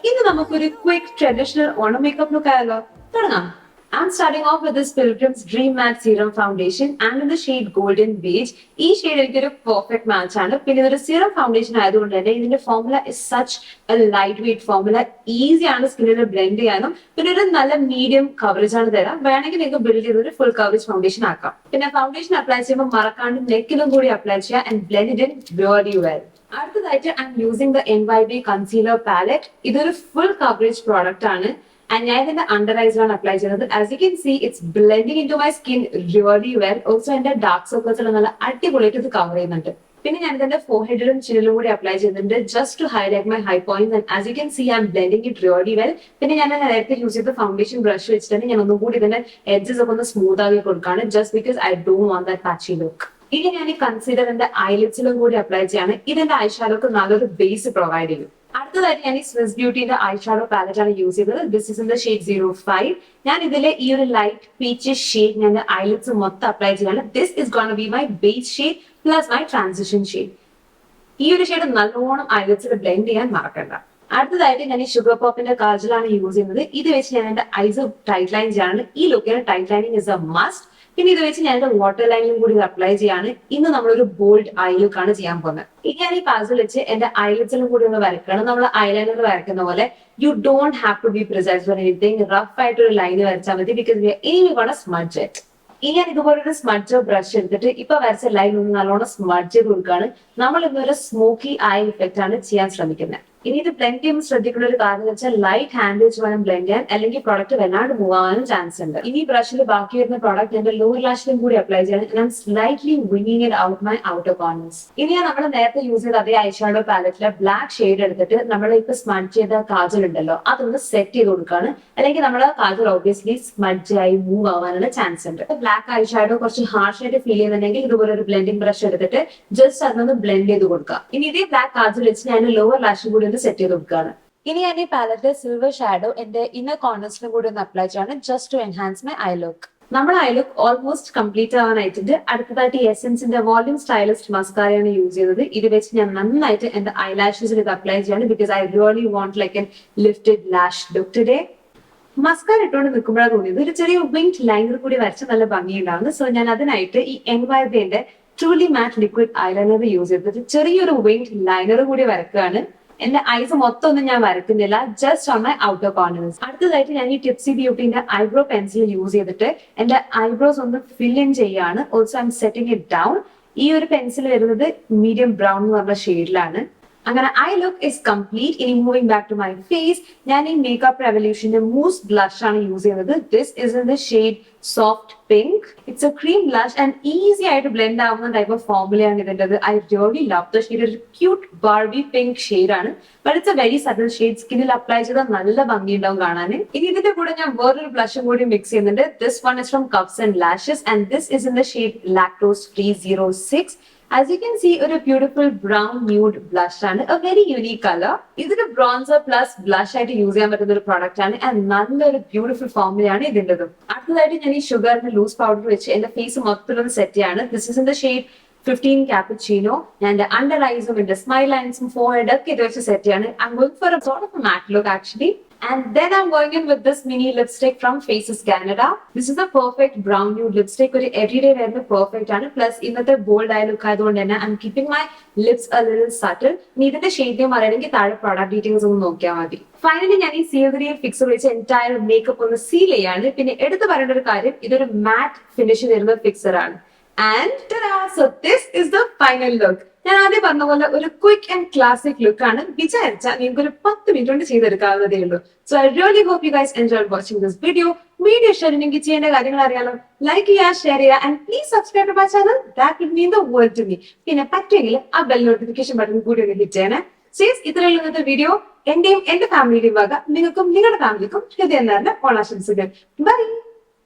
ഇന്ന് നമുക്കൊരു quick traditional Onam makeup look ആയാലോ? തുടങ്ങാം. I'm starting off with this Pilgrim's Dream Matte Serum Foundation and in the shade Golden Beige. ഈ shade എനിക്കൊരു perfect match ആണ്. പിന്നെ ഇതൊരു സീറം ഫൗണ്ടേഷൻ ആയതുകൊണ്ട് തന്നെ ഇതിന്റെ formula is such A light weight formula. Easy ആണ് സ്കിന്നിൽ ബ്ലെൻഡ് ചെയ്യാനും. പിന്നെ ഒരു നല്ല മീഡിയം കവറേജ് ആണ് തരാം. വേണമെങ്കിൽ നിങ്ങൾക്ക് ബിൽഡ് ചെയ്തൊരു ഫുൾ കവറേജ് ഫൗണ്ടേഷൻ ആക്കാം. പിന്നെ ഫൗണ്ടേഷൻ അപ്ലൈ ചെയ്യുമ്പോൾ മറക്കാണ്ട് നെക്കിലും കൂടി അപ്ലൈ ചെയ്യാം and blend it in really well. അടുത്തതായിട്ട് I'm using the NYB concealer palette. ഇതൊരു ഫുൾ കവറേജ് പ്രോഡക്റ്റ് ആണ്. And ഞാൻ ഇതിന്റെ അണ്ടർ ഐസ് ആണ് അപ്ലൈ ചെയ്യുന്നത്. As you can see it's blending into my skin really well. Also എന്റെ dark circles നല്ല അടിപൊളിയായിട്ട് ഇത് കവർ ചെയ്യുന്നുണ്ട്. പിന്നെ ഞാൻ ഇതിന്റെ ഫോർഹെഡിലും ചിന്നിലും കൂടി അപ്ലൈ ചെയ്യുന്നുണ്ട് just to highlight my high points. And as you can see I'm blending it really well. പിന്നെ ഞാൻ നേരത്തെ യൂസ് ചെയ്ത ഫൗണ്ടേഷൻ ബ്രഷ് വെച്ചിട്ട് ഞാൻ ഒന്നും കൂടി ഇതിന്റെ എഡ്ജസ് ഒക്കെ ഒന്ന് സ്മൂത്ത് ആക്കി കൊടുക്കാണ് just because I don't want that patchy look. ഇനി ഞാൻ ഈ കൺസീലറിന്റെ ഐലിഡ്സിലും കൂടി അപ്ലൈ ചെയ്യാണ്. ഇതിന്റെ ഐഷാഡോക്ക് നല്ലൊരു ബേസ് പ്രൊവൈഡ് ചെയ്യും. അടുത്തതായിട്ട് ഞാൻ ഈ സ്വിസ് ബ്യൂട്ടിന്റെ ഐഷാഡോ പാലറ്റ് ആണ് യൂസ് ചെയ്തത്. This is in the shade 05. ഞാൻ ഇതിലെ ഈ ഒരു ലൈറ്റ് പീച്ച് ഷെയ്ഡ് ഞാൻ ഐലിഡ്സ് മൊത്തം അപ്ലൈ ചെയ്യാണ്. This is gonna be my base shade plus my transition shade. ഈ ഒരു ഷെയ്ഡ് നല്ലോണം ഐലിഡ്സിൽ ബ്ലെൻഡ് ചെയ്യാൻ മറക്കണ്ട. അടുത്തതായിട്ട് ഞാൻ ഈ ഷുഗർ പോപ്പിന്റെ കാജലാണ് യൂസ് ചെയ്യുന്നത്. ഇത് വെച്ച് ഞാൻ എന്റെ ഐസ് ടൈറ്റ് ലൈൻ ചെയ്യാണ്. ഈ ലുക്കിന് tight lining is a must. പിന്നെ ഇത് വെച്ച് ഞാൻ എന്റെ വാട്ടർ ലൈനിലും കൂടി അപ്ലൈ ചെയ്യാണ്. ഇന്ന് നമ്മളൊരു ബോൾഡ് ഐ ലുക്ക് ആണ് ചെയ്യാൻ പോകുന്നത്. ഇനി ഞാൻ ഈ പാസിൽ വെച്ച് എന്റെ ഐലിഡ്സിലും കൂടി ഒന്ന് വരയ്ക്കണം. നമ്മൾ ഐലൈനർ വരയ്ക്കുന്ന പോലെ you don't have to be precise for anything. Rough ആയിട്ട് ഒരു ലൈൻ വരച്ചാൽ മതി because we are anyway gonna smudge it. ഇനി ഞാൻ ഇതുപോലെ ഒരു സ്മഡ്ജർ ബ്രഷ് എടുത്തിട്ട് ഇപ്പൊ വരച്ച ലൈൻ ഒന്ന് നല്ലോണം സ്മഡ്ജ് ചെയ്ത് കൊടുക്കുകയാണ്. നമ്മൾ ഇന്നൊരു സ്മോക്കി ഐ ഇഫക്റ്റ് ആണ് ചെയ്യാൻ ശ്രമിക്കുന്നത്. ഇനി ഇത് ബ്ലെൻഡ് ചെയ്യുമ്പോൾ ശ്രദ്ധിക്കുന്ന ഒരു കാര്യം എന്ന് വെച്ചാൽ ലൈറ്റ് ഹാൻഡ് വെച്ച് വേണം ബ്ലെൻഡ് ചെയ്യാൻ, അല്ലെങ്കിൽ പ്രോഡക്റ്റ് വല്ലാണ്ട് മൂവ് ആവാനും ചാൻസ് ഉണ്ട്. ഇനി ബ്രഷിൽ ബാക്കി വരുന്ന പ്രോഡക്റ്റ് എന്റെ ലോവർ ലാഷിലും കൂടി അപ്ലൈ ചെയ്യാൻ ഞാൻ സ്ലൈറ്റ്ലി വിങ്ങിങ് it out my outer corners. ഇനി ഞാൻ നമ്മൾ നേരത്തെ യൂസ് ചെയ്ത അതേ ഐഷാഡോ പാലറ്റിലെ ബ്ലാക്ക് ഷെയ്ഡ് എടുത്തിട്ട് നമ്മൾ ഇപ്പൊ സ്മഡ്ജ് ചെയ്ത കാജൽ ഉണ്ടല്ലോ അതൊന്ന് സെറ്റ് ചെയ്ത് കൊടുക്കുകയാണ്. അല്ലെങ്കിൽ നമ്മുടെ കാജൽ ഓബ്വിയസ്ലി സ്മഡ്ജ് ആയി മൂവ് ആവാനുള്ള ചാൻസ് ഉണ്ട്. ബ്ലാക്ക് ഐഷാഡോ കുറച്ച് ഹാർഷ് ആയിട്ട് ഫീൽ ചെയ്യുന്നുണ്ടെങ്കിൽ ഇതുപോലെ ഒരു ബ്ലെൻഡിംഗ് ബ്രഷ് എടുത്തിട്ട് ജസ്റ്റ് അതൊന്ന് ബ്ലെൻഡ് ചെയ്ത് കൊടുക്കുക. ഇനി ഇതേ ബ്ലാക്ക് കാജൽ വെച്ച് ഞാൻ ലോവർ ലാഷും കൂടി സെറ്റ് ചെയ്ത് കൊടുക്കുകയാണ്. ഇനി ഞാൻ ഈ പാലറ്റിലെ സിൽവർ ഷാഡോ എന്റെ ഇന്നർ കോർണേഴ്സിനും കൂടി ഒന്ന് അപ്ലൈ ചെയ്യാണ് just to enhance my eye look. നമ്മുടെ ഐ ലുക്ക് ഓൾമോസ്റ്റ് കംപ്ലീറ്റ് ആവാനായിട്ടുണ്ട്. അടുത്തതായിട്ട് എസൻസിന്റെ വോളിയം സ്റ്റൈലിസ്റ്റ് മസ്കാരയാണ് യൂസ് ചെയ്തത്. ഇത് വെച്ച് ഞാൻ നന്നായിട്ട് എന്റെ ഐ ലാഷസിൽ ഇത് അപ്ലൈ ചെയ്യാണ് because I really want like an lifted lash look today. Mascara ഇട്ടുകൊണ്ട് നിൽക്കുമ്പോഴാണ് തോന്നിയത് ഒരു ചെറിയ വിങ്ഡ് ലൈനർ കൂടി വരച്ച് നല്ല ഭംഗിയുണ്ടാവുന്നു. സോ ഞാൻ അതിനായിട്ട് ഈ NYBന്റെ truly matte liquid eyeliner use ചെയ്തിട്ട് ചെറിയൊരു വിങ്ഡ് ലൈനർ കൂടി വരക്കുകയാണ്. എന്റെ ഐസ് മൊത്തം ഒന്നും ഞാൻ വരക്കുന്നില്ല, just on my outer corners. അടുത്തതായിട്ട് ഞാൻ ഈ ടിപ്സി ബ്യൂട്ടിന്റെ ഐബ്രോ പെൻസിൽ യൂസ് ചെയ്തിട്ട് എന്റെ ഐബ്രോസ് ഒന്ന് ഫിൽ ഇൻ ചെയ്യാണ്. Also I'm setting it down. ഈ ഒരു പെൻസിൽ വരുന്നത് മീഡിയം ബ്രൗൺ എന്ന് പറഞ്ഞ ഷെയ്ഡിലാണ്. അങ്ങനെ ഐ ലുക്ക് ഇസ് കംപ്ലീറ്റ്. ഇനി moving back to my face, ഞാൻ ഈ മേക്കപ്പ് റെവല്യൂഷന്റെ മൂസ് ബ്ലഷ് ആണ് യൂസ് ചെയ്യുന്നത്. This is in the shade soft pink. It's a cream blush and easy ആയിട്ട് ബ്ലെൻഡ് ആവുന്ന ടൈപ്പ് ഓഫ് ഫോർമുലയാണ് ഇതിൻ്റെത്. I really love the shade. ഒരു ക്യൂട്ട് ബാർബി പിങ്ക് ഷെയ്ഡ് ആണ്. But it's a very subtle shade. സ്കിന്നിൽ apply ചെയ്താൽ നല്ല ഭംഗി ഉണ്ടാവും കാണാൻ. ഇനി ഇതിന്റെ കൂടെ ഞാൻ വേറൊരു ബ്ലഷും കൂടി മിക്സ് ചെയ്യുന്നുണ്ട്. This one is from cups and lashes and this is in the shade lactose free 06. As you can see, ഒരു beautiful brown nude blush ആണ്. A very unique color. ഇതൊരു ബ്രോൺസർ പ്ലസ് ബ്ലഷ് ആയിട്ട് use ചെയ്യാൻ പറ്റുന്ന ഒരു product ആണ് and നല്ലൊരു beautiful ഫോർമുലയാണ് ഇതിൻ്റെതും. അടുത്തതായിട്ട് ഞാൻ ഈ ഷുഗറിന്റെ ലൂസ് പൗഡർ വെച്ച് എന്റെ ഫേസ് മൊത്തത്തിലൊന്ന് സെറ്റ് ചെയ്യാണ്. This is in the shade 15 cappuccino. ഞാൻ എന്റെ അണ്ടർ ഐസും എന്റെ സ്മൈൽ ലൈൻസും ഫോർഹെഡ് ഒക്കെ ഇത് വെച്ച് സെറ്റ് ചെയ്യാണ്. I'm going for a sort of a matte look actually. And then I'm going in with this mini lipstick from Faces Canada. This is the perfect brown nude lipstick. ഒരു everyday wear perfect ആണ്. Plus ഇന്നത്തെ bold ആയ look ആയതുകൊണ്ട് തന്നെ I'm keeping my lips a little subtle. ഇനി ഇതിന്റെ shade അറിയണമെങ്കിൽ താഴെ പ്രോഡക്റ്റ് ഡീറ്റെയിൽസ് ഒന്ന് നോക്കിയാൽ മതി. ഫൈനലി ഞാൻ ഈ സീൽ ഫിക്സർ വെച്ച് എൻറ്റയർ മേക്കപ്പ് ഒന്ന് സീൽ ചെയ്യാണ്. പിന്നെ എടുത്തു പറയേണ്ട ഒരു കാര്യം, ഇതൊരു മാറ്റ് ഫിനിഷ് വരുന്ന ഫിക്സർ ആണ്. And ta-da! So this is the final look. ഞാൻ ആദ്യം പറഞ്ഞ പോലെ ഒരു ക്വിക്ക് ആൻഡ് ക്ലാസിക് ലുക്ക് ആണ്. വിചാരിച്ചാൽ നിങ്ങൾക്ക് ഒരു 10 മിനിറ്റ് കൊണ്ട് ചെയ്തെടുക്കാവുന്നതേ ഉള്ളൂ. So I really hope you guys enjoyed watching this video. Video ഇഷ്ടമായി നിങ്ങൾക്ക് ചെയ്യേണ്ട കാര്യങ്ങൾ അറിയാലോ. ലൈക്ക് ചെയ്യുക, ഷെയർ ചെയ്യുക and please subscribe to my channel. That will mean the world to me. പിന്നെ പറ്റുമെങ്കിൽ ആ ബെൽ നോട്ടിഫിക്കേഷൻ ബട്ടൺ കൂടി ഒന്ന് ഹിറ്റ് ചെയ്യണേ. സീസ് ഇത്രയുള്ള ഇന്നത്തെ വീഡിയോ. എന്റെയും എന്റെ ഫാമിലിയുടെയും വക നിങ്ങൾക്കും നിങ്ങളുടെ ഫാമിലിക്കും ഹൃദയം നിറഞ്ഞ ഓണാശംസകൾ. ബൈ.